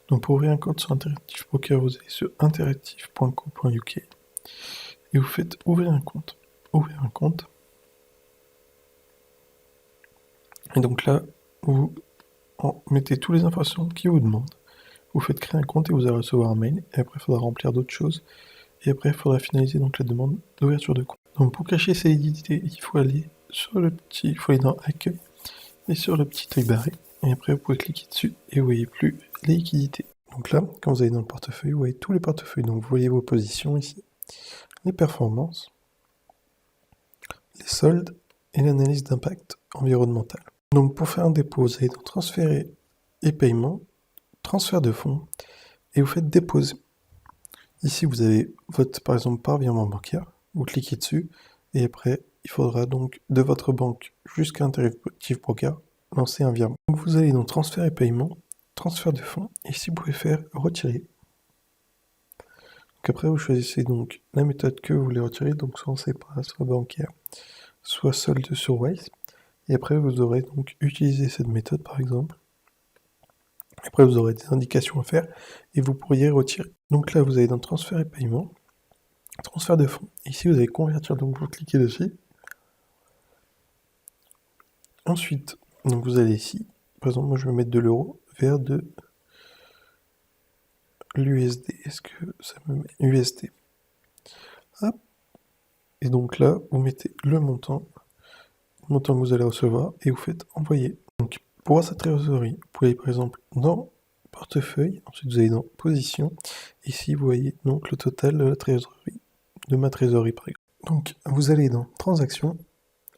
Donc pour ouvrir un compte sur Interactive Broker, vous allez sur interactive.co.uk et vous faites ouvrir un compte. Ouvrir un compte. Et donc là, vous mettez toutes les informations qu'il vous demande. Vous faites créer un compte et vous allez recevoir un mail. Et après, il faudra remplir d'autres choses. Et après, il faudra finaliser donc la demande d'ouverture de compte. Donc pour cacher ces liquidités, il faut aller sur le petit, il faut aller dans Accueil et sur le petit œil barré. Et après, vous pouvez cliquer dessus et vous voyez plus les liquidités. Donc là, quand vous allez dans le portefeuille, vous voyez tous les portefeuilles. Donc vous voyez vos positions ici, les performances, les soldes et l'analyse d'impact environnemental. Donc pour faire un dépôt, vous allez dans Transférer et paiement, transfert de fonds, et vous faites déposer. Ici, vous avez votre, par exemple, par virement bancaire. Vous cliquez dessus, et après, il faudra donc de votre banque jusqu'à Interactive Broker lancer un virement. Donc vous allez dans Transfert et paiement, transfert de fonds, et ici vous pouvez faire retirer. Donc après, vous choisissez donc la méthode que vous voulez retirer, donc soit SEPA, soit bancaire, soit solde sur Wise. Et après, vous aurez donc utilisé cette méthode, par exemple. Après, vous aurez des indications à faire et vous pourriez retirer. Donc là, vous allez dans Transfert et paiement, transfert de fonds. Ici, vous allez convertir, donc vous cliquez dessus. Ensuite, donc vous allez ici. Par exemple, moi, je vais mettre de l'euro vers de l'USD. Est-ce que ça me met USD? Hop. Et donc là, vous mettez le montant que vous allez recevoir et vous faites envoyer. Donc, pour voir sa trésorerie, vous pouvez aller par exemple dans portefeuille, ensuite vous allez dans position. Ici, vous voyez donc le total de la trésorerie, de ma trésorerie par exemple. Donc, vous allez dans transactions,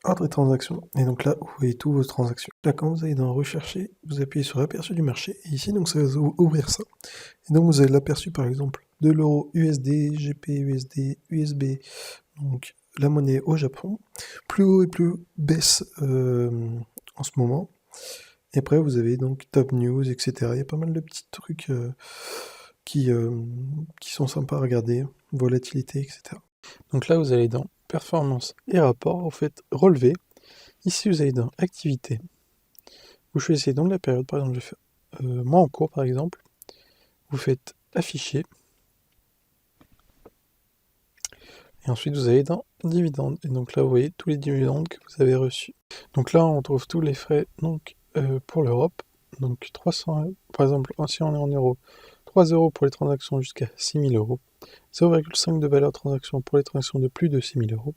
ordre des transactions, et donc là, vous voyez toutes vos transactions. Là, quand vous allez dans rechercher, vous appuyez sur aperçu du marché, et ici, donc ça va ouvrir ça. Et donc, vous avez l'aperçu par exemple de l'euro USD, GP USD, USB, donc la monnaie au Japon, plus haut et plus baisse en ce moment. Et après, vous avez donc Top News, etc. Il y a pas mal de petits trucs qui sont sympas à regarder, volatilité, etc. Donc là, vous allez dans Performance et Rapport, vous faites Relever. Ici, vous allez dans Activité. Vous choisissez donc la période, par exemple, je vais faire mois en cours, par exemple. Vous faites Afficher. Et ensuite, vous allez dans Dividendes. Et donc là, vous voyez tous les dividendes que vous avez reçus. Donc là, on trouve tous les frais donc, pour l'Europe. Donc 300, par exemple, si on est en euros, 3 € pour les transactions jusqu'à 6 000 €. 0,5 de valeur transaction pour les transactions de plus de 6 000 €.